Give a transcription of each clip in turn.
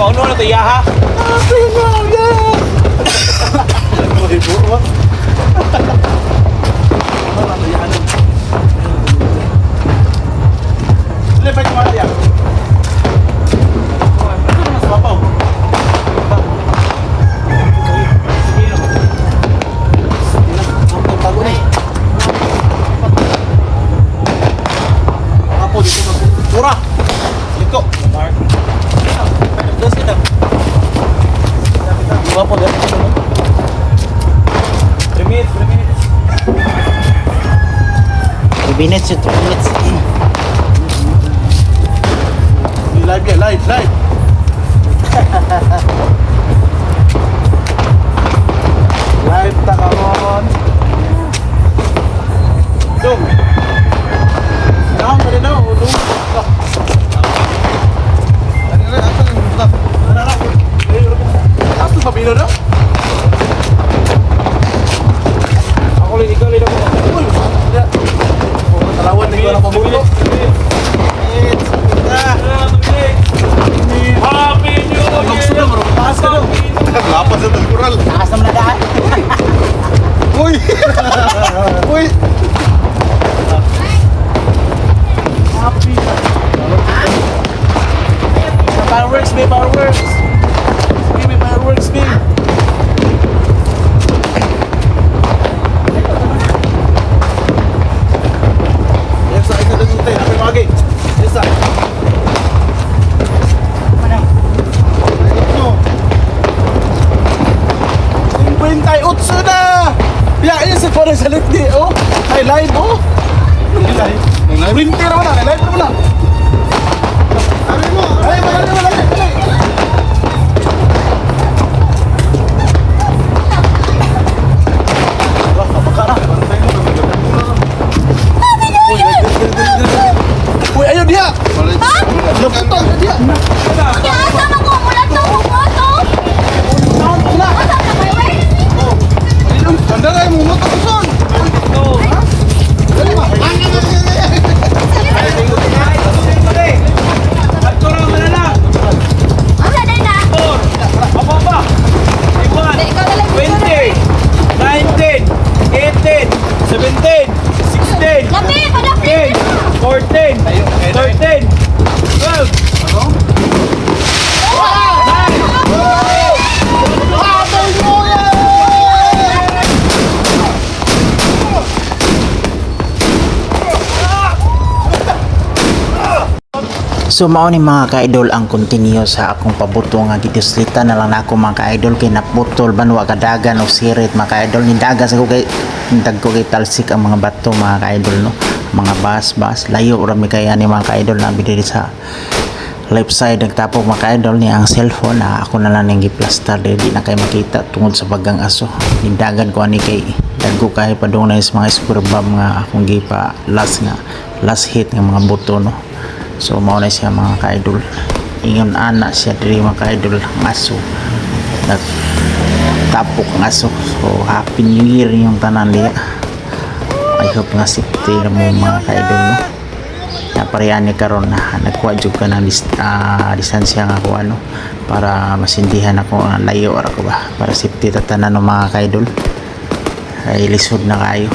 Pauno na to yaha. Happy New Year! Lepas mana dia? Itu mas bapak. Apa dito murah? Ito. Terus kita. Bapak dari sini. 3 minutes, 3 minutes. 3 minutes yun, 3 minutes. Live ya, live. Live tak kawan. Dung. Naam tadi na, dung. Apa pabilo na? Ako lang ikaw lang ako. Uy, tidak. Oh, tarawan ni ko na pabulo. Happy New Year! Taas ka daw. Lapas sa tagkural. Takas naman na daan. Uy! Uy! Happy. Fireworks, may fireworks. May fireworks, may. Yes, sir. Ika doon tayo. Happy pagi. Yes, sir. Pintay utso na! Piyain sa para sa litdi, oh! Ay, live, oh! Live? Printer mo na, live mo na! Alay mo! Alay mo! Alay mo! Alay mo! Wah, kapaka na! Pantay mo! Uy, ayaw diha! Naputol na diha! Kaya sama ko mula to bumoto. Naon ko na! Asa na kayo eh? Tanda kayo mo motor ko son! Dali ba? Asa din na? Ikaw na lang. 20, 19, 18, 17, 16, Labi, padapit. 10, 14, 13, 12, So mao ni mga ka-idol ang continue sa akong pabuto nga giduslita na lang ako mga ka-idol kay naputol banwa kadagan o sirit mga ka-idol nindagan sa ko kay talsik ang mga bato mga ka-idol no mga bas layo ra mi kay ani mga ka-idol na bidiri sa left side nagtapok mga ka-idol ni ang cellphone na ako na lang ning giplaster di na kay makita tungod sa bagang aso nindagan ko ani kay dagko kay padung na mga scurbam nga akong gipa last hit ng mga buto no. So mao na siya mga ka-idol. Ingon ana siya diri mga ka-idol ang aso. Nagtapok ang aso. So happy new year yung tanan diya. I hope nga safety na mo mga ka-idol no. Naparehan ni karon na nagkuha jud ka ng distansya nga ako ano para masindihan ako nga layo ra ko ba para safety ta tanan ng mga ka-idol. Ay lisod na kayo.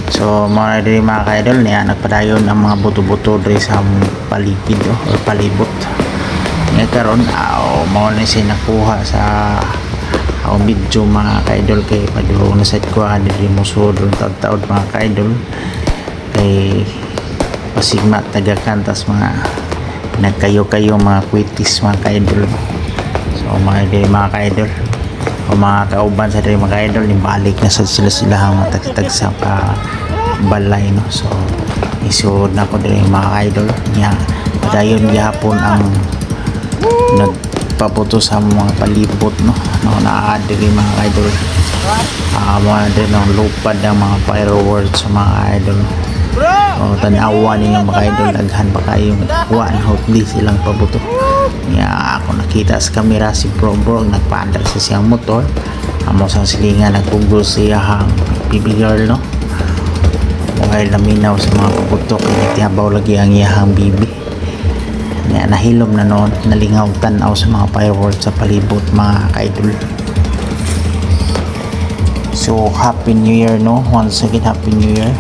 So mga diri mga ka-idol niya nagpadayon ang mga buto-buto diri sa paligid o palibot. Nga karon mao na siya nakuha sa akong video mga ka-idol kay padulong na sa ko diri mo sud taud-taud mga ka-idol kay pasigma tagakantas mga nagkayo-kayo mga kwitis mga ka-idol. So mga diri mga ka-idol o mga kauban sa diri mga ka-idol balik na sa sila ang matagtag sa balay no. So isod na ko diri mga ka-idol niya padayon gihapon ang nagpaputo sa mga palibot no naa diri mga ka-idol mga din ang lupad ng mga fireworks sa mga ka-idol. O tanawa ninyo mga ka-idol daghan pa kayong kuha na hotly silang pabuto niya ako nakita sa kamera si bro nagpaandar sa siyang motor amo sa silingan nagpugol siya hang baby girl no dahil naminaw sa mga pabuto kaya tihabaw lagi ang iyahang bibi niya nahilom na noon, nalingaw tanaw sa mga fireworks sa palibot mga ka-idol. So Happy New Year, no? Once again, Happy New Year.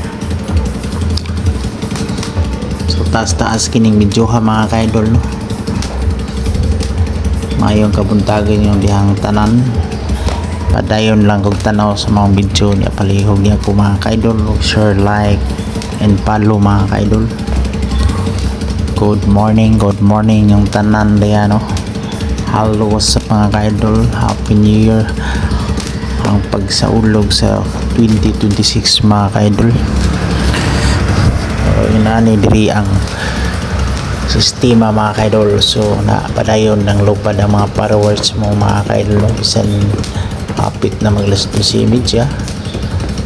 So taas-taas kining medyo ha mga ka-idol, no? Mayong kabuntagan yung dihang tanan. Padayon lang kog tanaw sa mga video niya, palihog niya ko mga ka-idol. Share, like, and follow mga ka-idol. Good morning yung tanan diyan, no? Hello, what's up mga ka-idol? Happy New Year. Ang pagsaulog sa 2026 mga ka-idol. Inani diri ang sistema mga ka-idol. So napadayon ng lupad ang mga fireworks mo mga ka-idol, bisan hapit na maglas si image ya.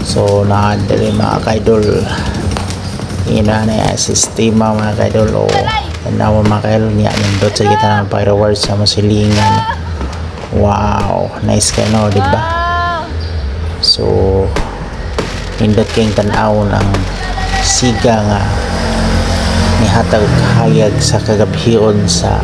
So naadali mga ka-idol, inani ang sistema mga ka-idol. O tanawan mga ka-idol niya nindot sa kita ng fireworks sa masilingan. Wow, nice kayo, no? Diba? So nindot kayong tanaw ng siga nga nihatag hayag sa kagabhion sa